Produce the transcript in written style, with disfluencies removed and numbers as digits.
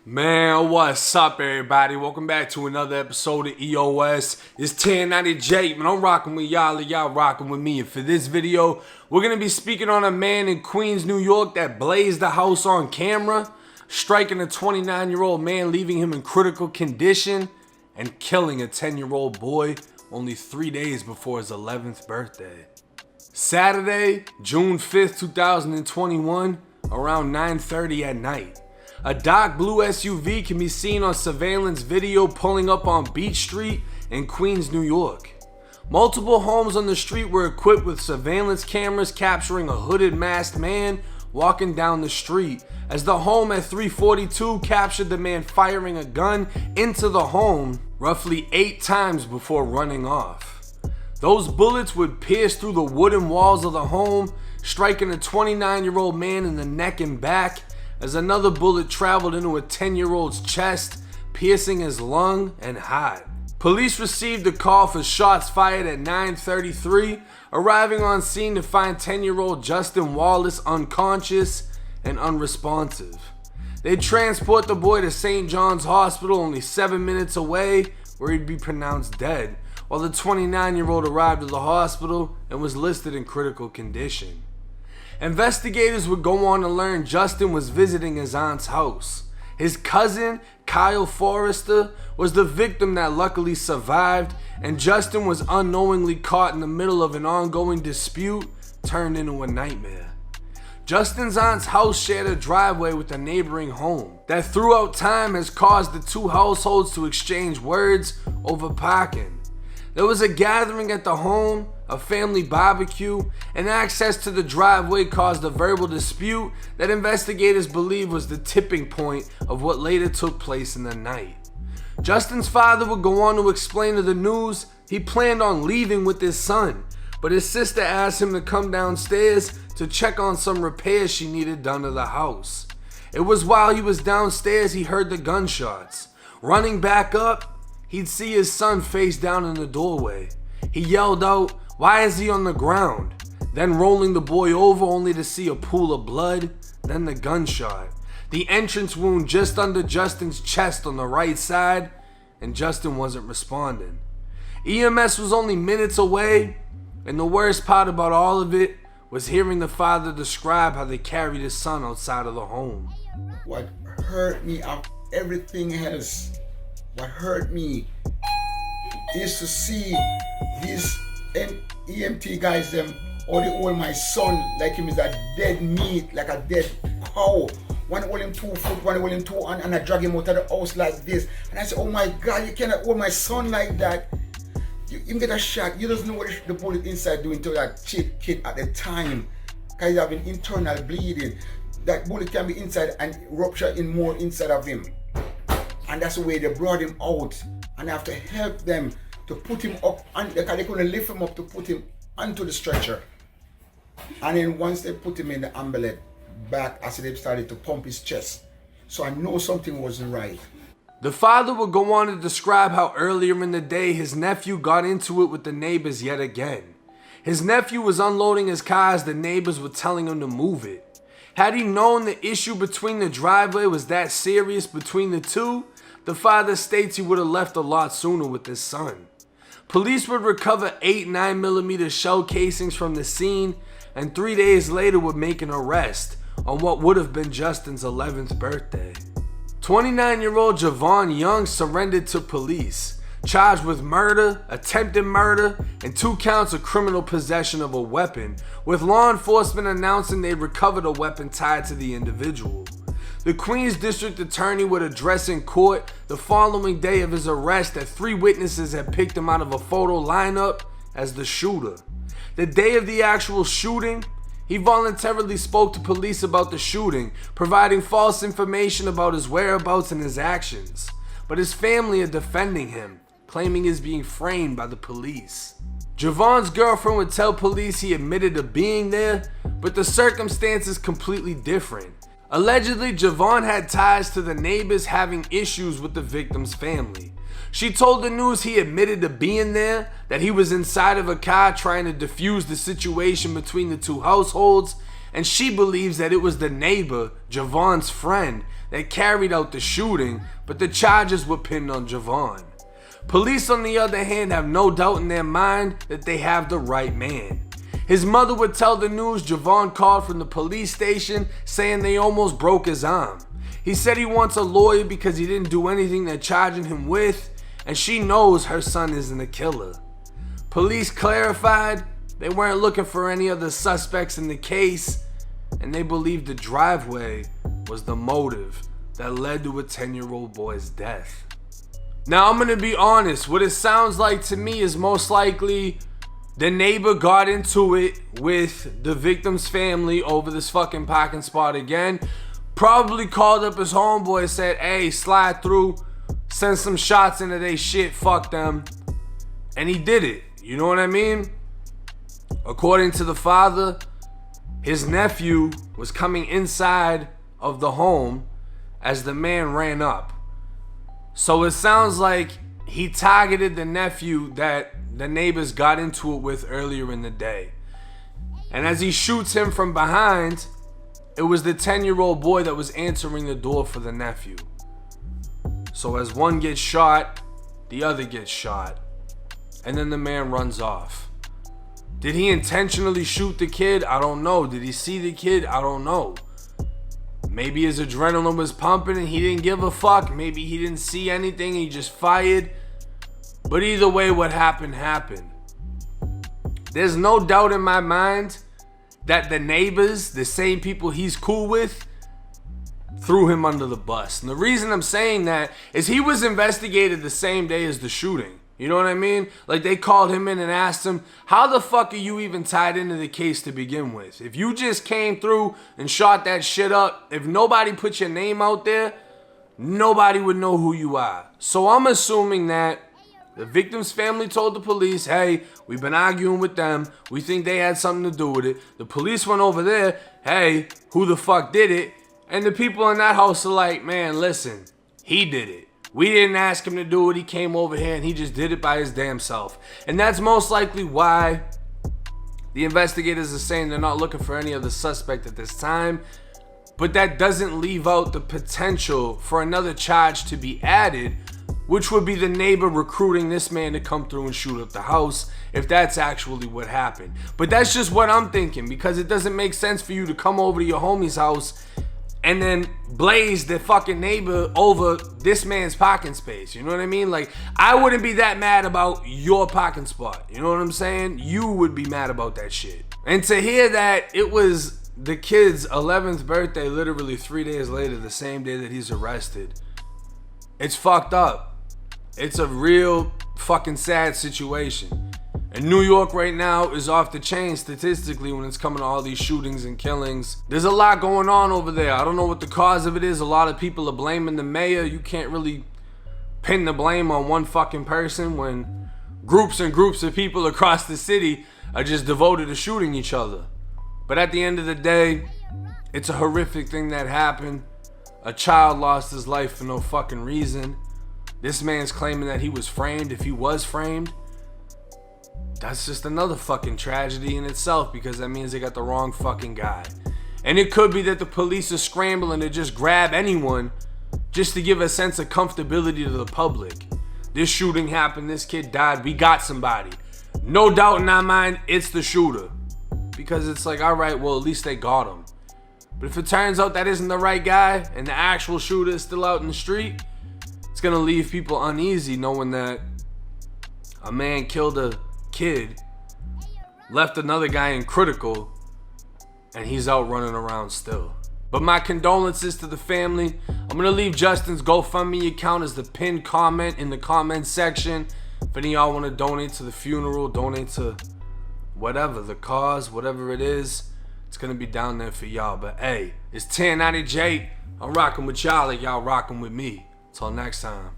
Man, what's up, everybody? Welcome back to another episode of EOS. It's 1090 Jake, man. I'm rocking with y'all, and y'all rocking with me. And for this video, we're gonna be speaking on a man in Queens, New York that blazed the house on camera, striking a 29-year-old man, leaving him in critical condition, and killing a 10-year-old boy only 3 days before his 11th birthday. Saturday, June 5th, 2021, around 9:30 at night. A dark blue SUV can be seen on surveillance video pulling up on Beach Street in Queens, New York. Multiple homes on the street were equipped with surveillance cameras capturing a hooded masked man walking down the street, as the home at 342 captured the man firing a gun into the home roughly 8 times before running off. Those bullets would pierce through the wooden walls of the home, striking a 29-year-old man in the neck and back, as another bullet traveled into a 10-year-old's chest, piercing his lung and heart. Police received a call for shots fired at 9:33, arriving on scene to find 10-year-old Justin Wallace unconscious and unresponsive. They transport the boy to St. John's Hospital, only 7 minutes away, where he'd be pronounced dead, while the 29-year-old arrived at the hospital and was listed in critical condition. Investigators would go on to learn Justin was visiting his aunt's house. His cousin, Kyle Forrester, was the victim that luckily survived, and Justin was unknowingly caught in the middle of an ongoing dispute turned into a nightmare. Justin's aunt's house shared a driveway with a neighboring home that throughout time has caused the two households to exchange words over parking. There was a gathering at the home, a family barbecue, and access to the driveway caused a verbal dispute that investigators believe was the tipping point of what later took place in the night. Justin's father would go on to explain to the news he planned on leaving with his son, but his sister asked him to come downstairs to check on some repairs she needed done to the house. It was while he was downstairs he heard the gunshots. Running back up, he'd see his son face down in the doorway. He yelled out, "Why is he on the ground?" Then rolling the boy over only to see a pool of blood, then the gunshot. The entrance wound just under Justin's chest on the right side, and Justin wasn't responding. EMS was only minutes away, and the worst part about all of it was hearing the father describe how they carried his son outside of the home. What hurt me of everything else, what hurt me is to see these EMT guys, them, or they hold my son like him is a dead meat, like a dead cow. One hold him 2 foot, one hold him 2 and I drag him out of the house like this. And I say, oh my God, you cannot hold my son like that. You get a shot, you don't know what the bullet inside doing to that kid at the time. Because he's having internal bleeding. That bullet can be inside and rupture in more inside of him. And that's the way they brought him out. And I have to help them to put him up, and they couldn't lift him up to put him onto the stretcher. And then once they put him in the ambulance back, I said they started to pump his chest. So I know something wasn't right. The father would go on to describe how earlier in the day his nephew got into it with the neighbors yet again. His nephew was unloading his car as the neighbors were telling him to move it. Had he known the issue between the driveway was that serious between the two, the father states he would have left a lot sooner with his son. Police would recover 8 9mm shell casings from the scene, and 3 days later would make an arrest on what would have been Justin's 11th birthday. 29-year-old Javon Young surrendered to police, charged with murder, attempted murder, and 2 counts of criminal possession of a weapon, with law enforcement announcing they recovered a weapon tied to the individual. The Queens District Attorney would address in court the following day of his arrest that 3 witnesses had picked him out of a photo lineup as the shooter. The day of the actual shooting, he voluntarily spoke to police about the shooting, providing false information about his whereabouts and his actions. But his family are defending him, claiming he's being framed by the police. Javon's girlfriend would tell police he admitted to being there, but the circumstances completely different. Allegedly, Javon had ties to the neighbors having issues with the victim's family. She told the news he admitted to being there, that he was inside of a car trying to defuse the situation between the two households, and she believes that it was the neighbor, Javon's friend, that carried out the shooting, but the charges were pinned on Javon. Police, on the other hand, have no doubt in their mind that they have the right man. His mother would tell the news Javon called from the police station saying they almost broke his arm. He said he wants a lawyer because he didn't do anything they're charging him with, and she knows her son isn't a killer. Police clarified they weren't looking for any other suspects in the case, and they believed the driveway was the motive that led to a 10-year-old boy's death. Now, I'm gonna be honest, what it sounds like to me is most likely the neighbor got into it with the victim's family over this fucking parking spot again. Probably called up his homeboy and said, hey, slide through, send some shots into they shit, fuck them. And he did it, you know what I mean? According to the father, his nephew was coming inside of the home as the man ran up. So it sounds like he targeted the nephew that the neighbors got into it with earlier in the day. And as he shoots him from behind, it was the 10-year-old boy that was answering the door for the nephew. So as one gets shot, the other gets shot. And then the man runs off. Did he intentionally shoot the kid? I don't know. Did he see the kid? I don't know. Maybe his adrenaline was pumping and he didn't give a fuck. Maybe he didn't see anything, he just fired. But either way, what happened, happened. There's no doubt in my mind that the neighbors, the same people he's cool with, threw him under the bus. And the reason I'm saying that is he was investigated the same day as the shooting. You know what I mean? Like, they called him in and asked him, how the fuck are you even tied into the case to begin with? If you just came through and shot that shit up, if nobody put your name out there, nobody would know who you are. So I'm assuming that the victim's family told the police, hey, we've been arguing with them. We think they had something to do with it. The police went over there, hey, who the fuck did it? And the people in that house are like, man, listen, he did it. We didn't ask him to do it. He came over here and he just did it by his damn self. And that's most likely why the investigators are saying they're not looking for any other suspect at this time. But that doesn't leave out the potential for another charge to be added, which would be the neighbor recruiting this man to come through and shoot up the house, if that's actually what happened. But that's just what I'm thinking, because it doesn't make sense for you to come over to your homie's house and then blaze the fucking neighbor over this man's parking space. You know what I mean? Like, I wouldn't be that mad about your parking spot. You know what I'm saying? You would be mad about that shit. And to hear that it was the kid's 11th birthday literally 3 days later, the same day that he's arrested, it's fucked up. It's a real fucking sad situation. And New York right now is off the chain statistically when it's coming to all these shootings and killings. There's a lot going on over there. I don't know what the cause of it is. A lot of people are blaming the mayor. You can't really pin the blame on one fucking person when groups and groups of people across the city are just devoted to shooting each other. But at the end of the day, it's a horrific thing that happened. A child lost his life for no fucking reason. This man's claiming that he was framed. If he was framed, that's just another fucking tragedy in itself, because that means they got the wrong fucking guy. And it could be that the police are scrambling to just grab anyone just to give a sense of comfortability to the public. This shooting happened, this kid died, we got somebody. No doubt in our mind, it's the shooter. Because it's like, alright, well, at least they got him. But if it turns out that isn't the right guy and the actual shooter is still out in the street, it's gonna leave people uneasy knowing that a man killed a kid, left another guy in critical, and he's out running around still. But my condolences to the family. I'm gonna leave Justin's GoFundMe account as the pinned comment in the comment section. If any of y'all want to donate to the funeral, donate to whatever, the cause, whatever it is, it's gonna be down there for y'all. But hey, it's 1090 Jake. I'm rocking with y'all like y'all rocking with me. Till next time.